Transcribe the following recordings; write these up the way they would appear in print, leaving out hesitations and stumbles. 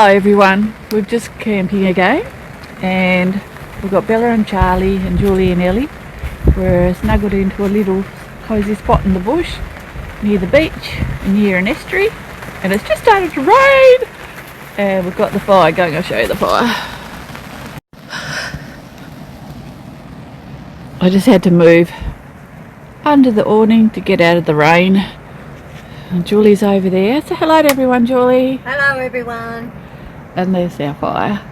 Hello everyone, we're just camping again and we've got Bella and Charlie and Julie and Ellie. We're snuggled into a little cosy spot in the bush near the beach and near an estuary, and it's just started to rain and we've got the fire going. I'll show you the fire. I just had to move under the awning to get out of the rain. And Julie's over there. Say hello to everyone, Julie. Hello everyone. And there's our fire.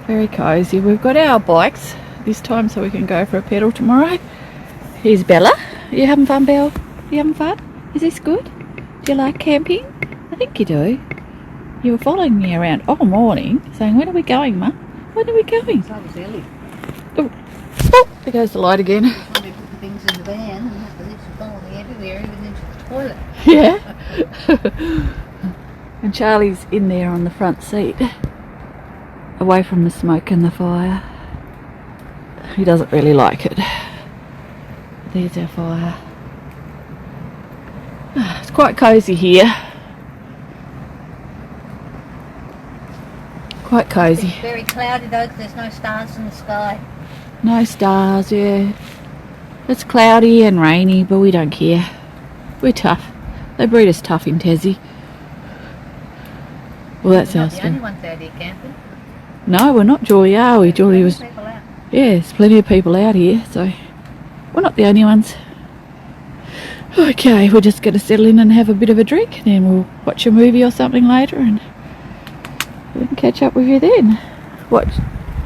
Very cosy. We've got our bikes this time so we can go for a pedal tomorrow. Here's Bella. Are you having fun, Belle? You having fun? Is this good? Do you like camping? I think you do. You were following me around all morning saying, when are we going, Mum? When are we going? So was Ellie. Oh, there goes the light again. Somebody put the things in the van and that was literally following me everywhere, even into the toilet. Yeah. And Charlie's in there on the front seat, away from the smoke and the fire. He doesn't really like it. There's our fire. It's quite cosy here. Quite cosy. It's very cloudy though, because there's no stars in the sky. No stars, yeah. It's cloudy and rainy, but we don't care. We're tough. They breed us tough in Tassie. Well, that's our story. We're not the only ones out here camping. No, we're not, Julie, are we? Julie was... Yeah, there's plenty of people out here, so we're not the only ones. Okay, we're just going to settle in and have a bit of a drink, and then we'll watch a movie or something later, and we can catch up with you then. What,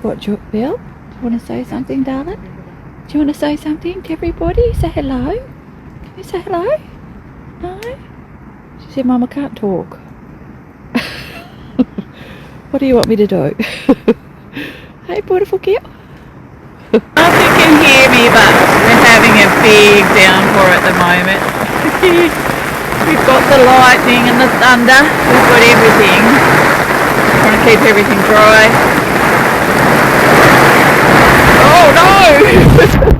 Belle? Do you want to say something, darling? Do you want to say something to everybody? Say hello. Can you say hello? No? She said, Mum, I can't talk. What do you want me to do? Hey, beautiful girl. I don't know if you can hear me, but we're having a big downpour at the moment. We've got the lightning and the thunder. We've got everything. Trying to keep everything dry. Oh no!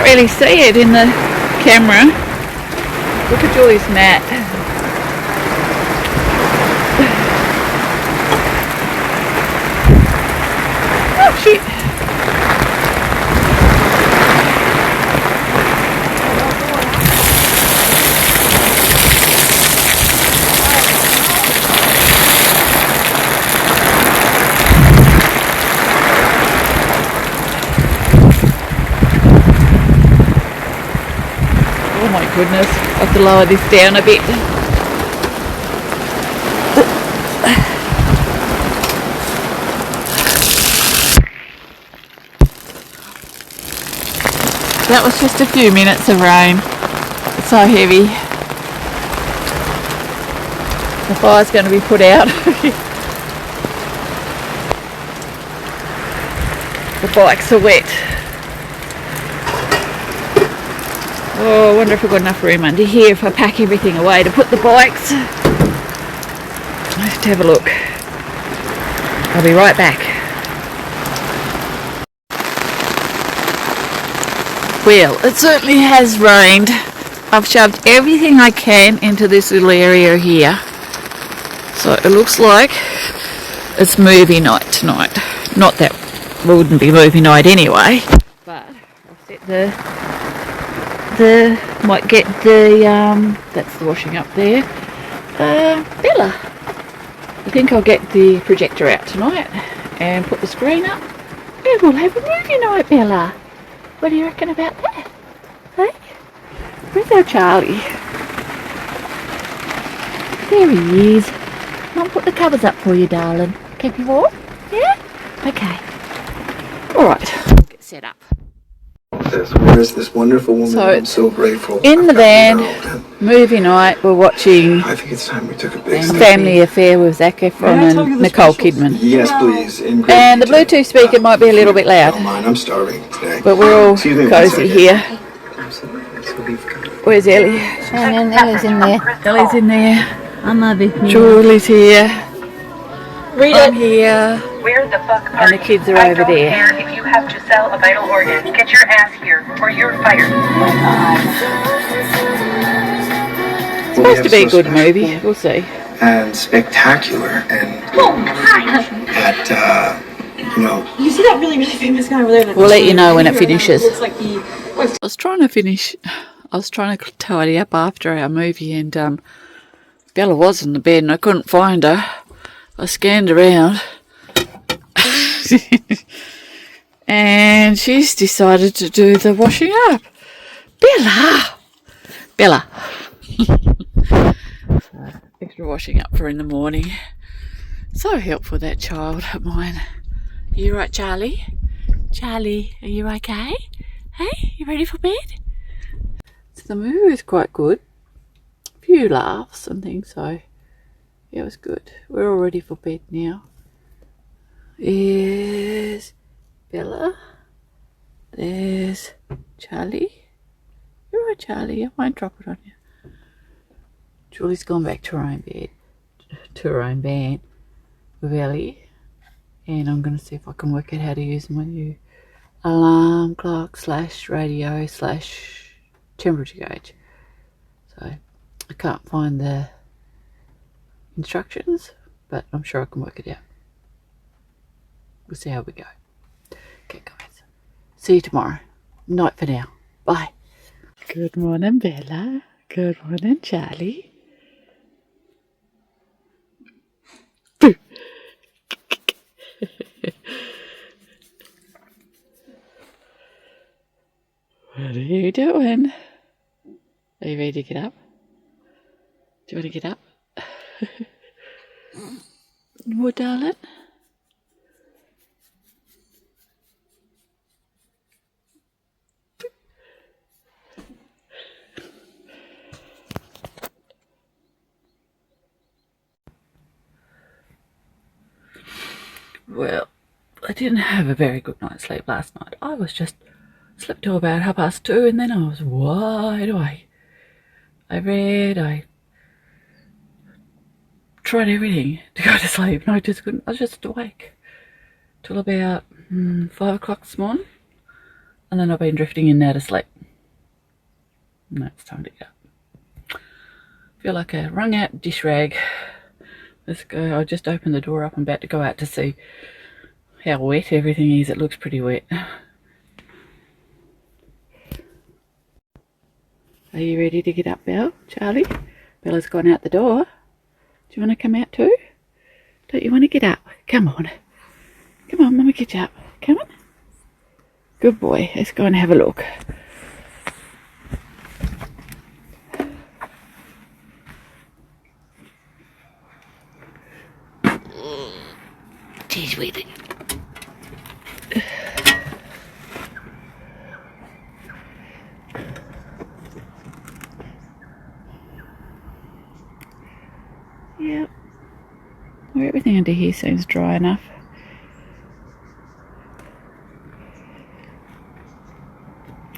Really see it in the camera. Look at Julie's mat. Oh shit. Oh my goodness, I have to lower this down a bit. That was just a few minutes of rain. It's so heavy. The fire's going to be put out. The bikes are wet. Oh, I wonder if we've got enough room under here if I pack everything away to put the bikes. Let's have a look. I'll be right back. Well, it certainly has rained. I've shoved everything I can into this little area here. So it looks like it's movie night tonight. Not that it wouldn't be movie night anyway. But I've set might get the that's the washing up there. Bella, I think I'll get the projector out tonight and put the screen up and we'll have a movie night, Bella. What do you reckon about that? Hey? Where's our Charlie? There he is. Mum, put the covers up for you, darling. Keep you warm? Yeah? Okay. Alright, we'll get set up. Where's this wonderful woman? So I'm so grateful. In the van, movie night, we're watching I think it's time we took a big step. Family Affair with Zac Efron and Nicole Kidman. Yes, please. And the Bluetooth speaker might be a little bit loud. Don't mind, I'm starving today. But we're all cozy here. Absolutely. So we've got Where's Ellie? And Ellie's in there. Ellie's in there. I'm over here. Julie's here. I'm here. Where the fuck are And the kids are I over don't there. care if you have to sell a vital organ. Get your ass here, or you're fired. It's supposed to be a good movie. We'll see. And spectacular, and that, you know, You see that really famous guy over there? That We'll let you know when it finishes. Looks like he. I was trying to tidy up after our movie, and Bella was in the bed and I couldn't find her. I scanned around. And she's decided to do the washing up. Bella. So, extra washing up for in the morning. So helpful, that child of mine. Are you right, Charlie? Charlie, are you okay? Hey, you ready for bed? So the movie was quite good. A few laughs and things, so yeah, it was good. We're all ready for bed now. There's Bella. There's Charlie. You're right, Charlie. I won't drop it on you. Julie's gone back to her own bed, with Ellie, and I'm going to see if I can work out how to use my new alarm clock / radio / temperature gauge. So I can't find the instructions, but I'm sure I can work it out. We'll see how we go. Okay, guys. See you tomorrow. Night for now. Bye. Good morning, Bella. Good morning, Charlie. What are you doing? Are you ready to get up? Do you want to get up? What, darling? Well, I didn't have a very good night's sleep last night. I was just slept till about 2:30, and then I was wide awake. I read, I tried everything to go to sleep, and I just couldn't. I was just awake till about 5 o'clock this morning, and then I've been drifting in and out of sleep. Now it's time to get up. Feel like a wrung out dish rag. Let's go. I just opened the door up. I'm about to go out to see how wet everything is. It looks pretty wet. Are you ready to get up, Belle? Charlie? Bella's gone out the door. Do you want to come out too? Don't you want to get up? Come on. Come on, Mama, get you up. Come on. Good boy. Let's go and have a look. Jeez, wait. Yep. Well, everything under here seems dry enough.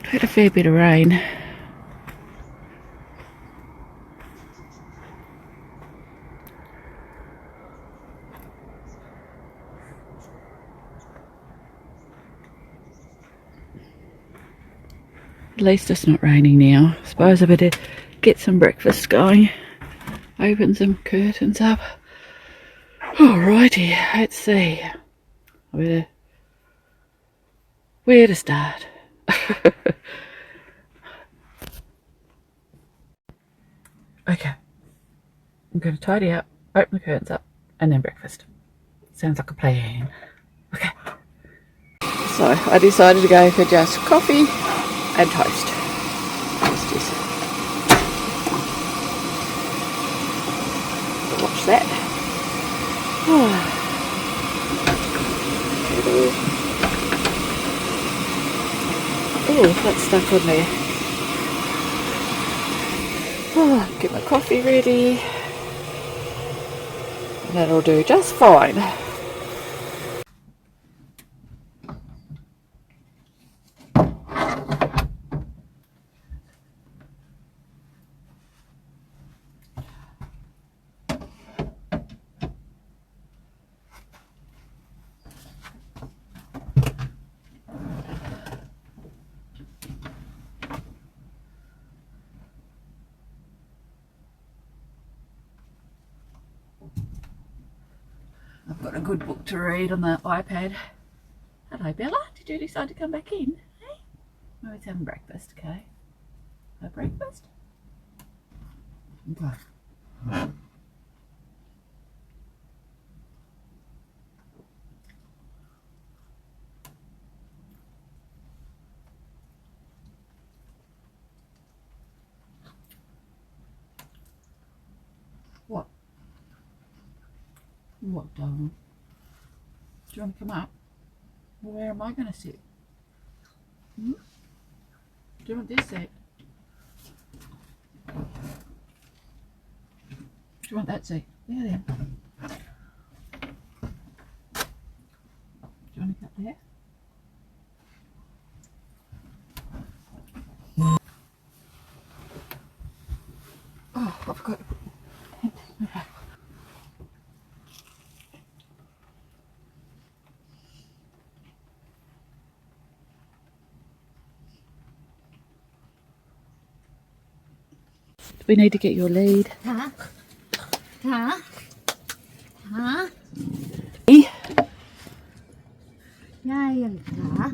Had a fair bit of rain. At least it's not raining now. I suppose I better get some breakfast going. Open some curtains up. Alrighty, let's see. Where to start? Okay. I'm going to tidy up, open the curtains up, and then breakfast. Sounds like a plan. Okay. So I decided to go for just coffee and toast. Watch that. Oh, that's stuck on there. Get my coffee ready. And that'll do just fine. got a good book to read on the iPad. Hello, Bella. Did you decide to come back in? Hey? Mommy's having breakfast, okay? Have breakfast? Okay. What? What, darling? Do you want to come up? Well, where am I going to sit? Hmm? Do you want this seat? Do you want that seat? There, then. Do you want to go there? Oh, I forgot to put my hand. We need to get your lead. Hả? Hả? Hả? E? Yai hả?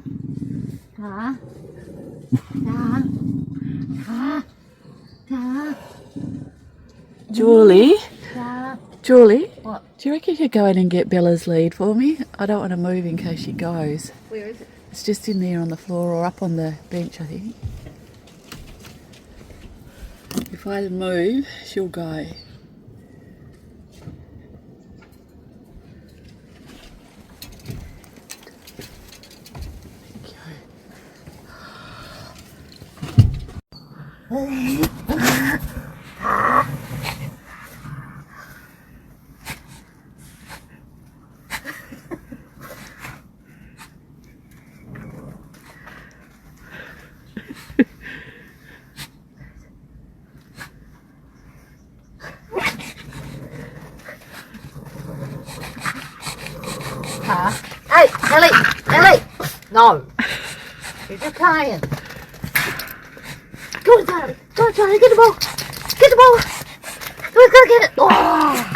Hả? Hả? Hả? Hả? Julie? Hả? Julie? What? Do you reckon you could go in and get Bella's lead for me? I don't want to move in case she goes. Where is it? It's just in there on the floor or up on the bench, I think. If I move, she'll go. Hả? Hey, Ellie! Ellie! No! You're just playing. Go on, Charlie. Go on, Charlie. Get the ball. Get the ball. We've got to get it. Oh!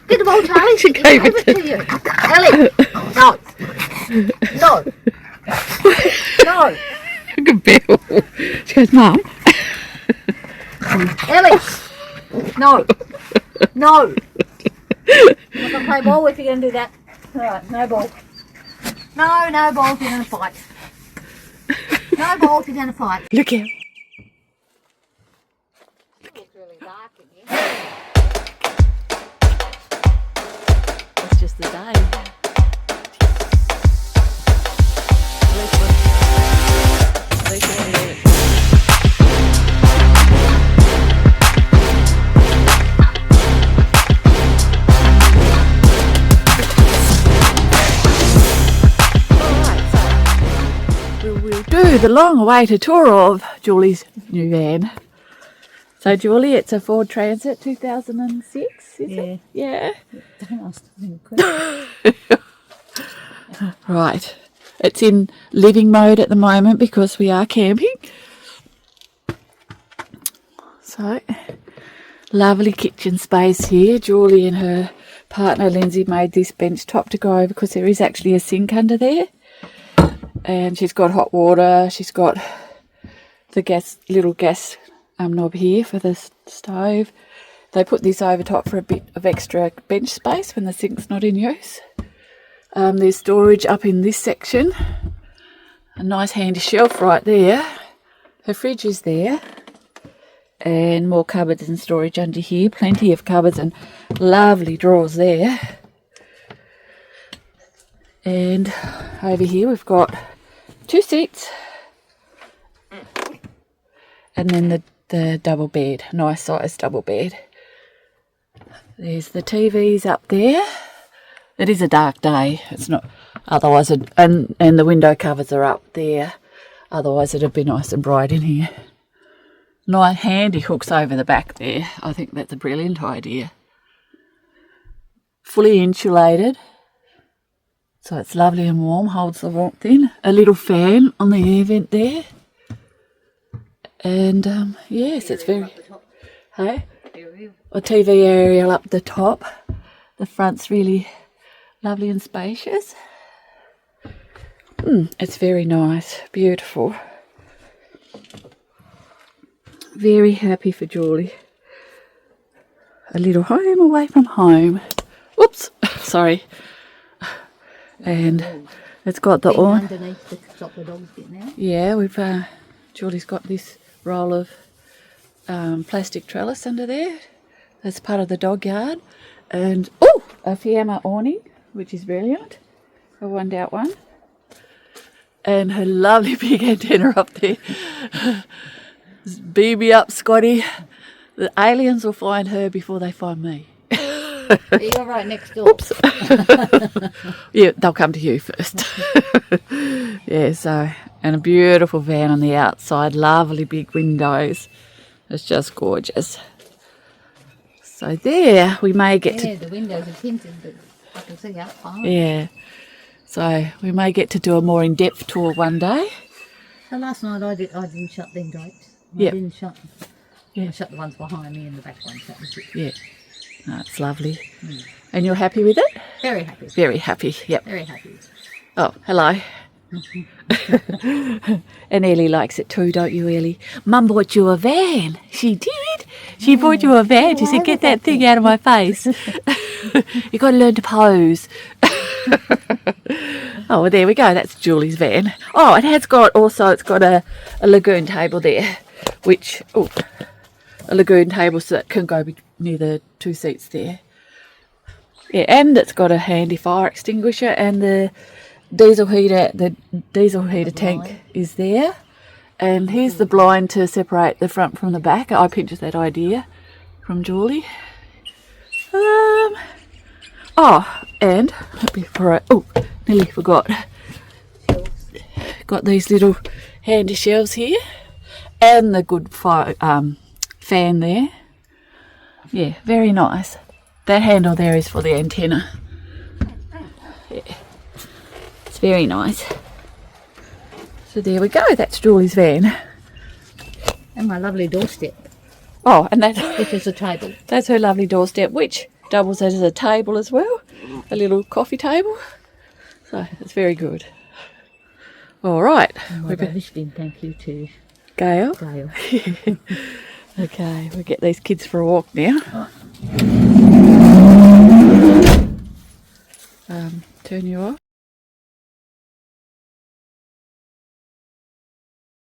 Get the ball, Charlie. She gave it to you. Ellie! No. No. No. Look at Bill. She goes, Mum. Ellie! No. No. I'm not going to play ball if you're going to do that. Alright, no ball. No ball if you're going to fight. No ball if you're going to fight. Look out. It's really dark in here. It's just the day. At least we're gonna get it. We'll do the long-awaited tour of Julie's new van. So Julie, it's a Ford Transit 2006, is it? Yeah. Don't ask me questions. Right. It's in living mode at the moment because we are camping. So, lovely kitchen space here. Julie and her partner Lindsay made this bench top to go over because there is actually a sink under there. And she's got hot water. She's got the little gas knob here for the stove. They put this over top for a bit of extra bench space when the sink's not in use. There's storage up in this section. A nice handy shelf right there. Her fridge is there. And more cupboards and storage under here. Plenty of cupboards and lovely drawers there. And over here we've got 2 seats. And then the double bed. Nice size double bed. There's the TVs up there. It is a dark day. It's not. Otherwise, and the window covers are up there. Otherwise, it'd be nice and bright in here. Nice handy hooks over the back there. I think that's a brilliant idea. Fully insulated, so it's lovely and warm. Holds the warmth in. A little fan on the air vent there. And yes, it's very. Hey, a TV aerial up the top. The front's really lovely and spacious. It's very nice, beautiful. Very happy for Julie. A little home away from home. Whoops, sorry. And it's got the Thing on. underneath to stop the dogs getting out. Yeah, we've Julie's got this roll of plastic trellis under there. That's part of the dog yard. And a Fiamma awning, which is brilliant. A one-out one. And her lovely big antenna up there. Beam me up, Scotty. The aliens will find her before they find me. You're right next door. Oops. Yeah, they'll come to you first. Yeah, so, and a beautiful van on the outside, lovely big windows. It's just gorgeous. So there, we may get Yeah, the windows are tinted, but I can see out fine. yeah. So we may get to do a more in-depth tour one day. So last night I didn't shut them drapes. Yep. I didn't shut them. Yeah. I shut the ones behind me and the back ones. That was it. Yeah. No, it's lovely. And you're happy with it? Very happy. Very happy, yep. Very happy. Oh, hello. And Ellie likes it too, don't you, Ellie? Mum bought you a van. She did. She bought you a van. She said, get that thing out of my face. You got to learn to pose. Oh, well, there we go. That's Julie's van. Oh, it's got a lagoon table there, which, a lagoon table so that can go near the two seats there. Yeah, and it's got a handy fire extinguisher, and the diesel heater tank is there. And here's the blind to separate the front from the back. I pinched that idea from Julie. And before nearly forgot. Got these little handy shelves here, and the good fire fan there. Yeah, very nice. That handle there is for the antenna. Yeah, it's very nice. So there we go. That's Julie's van. And my lovely doorstep, Oh, and that which is a table. that's her lovely doorstep, which doubles as a table as well, a little coffee table. So it's very good. All right, My we've got rubbish bin, thank you to Gail. Dale. Okay, we'll get these kids for a walk now. Turn you off.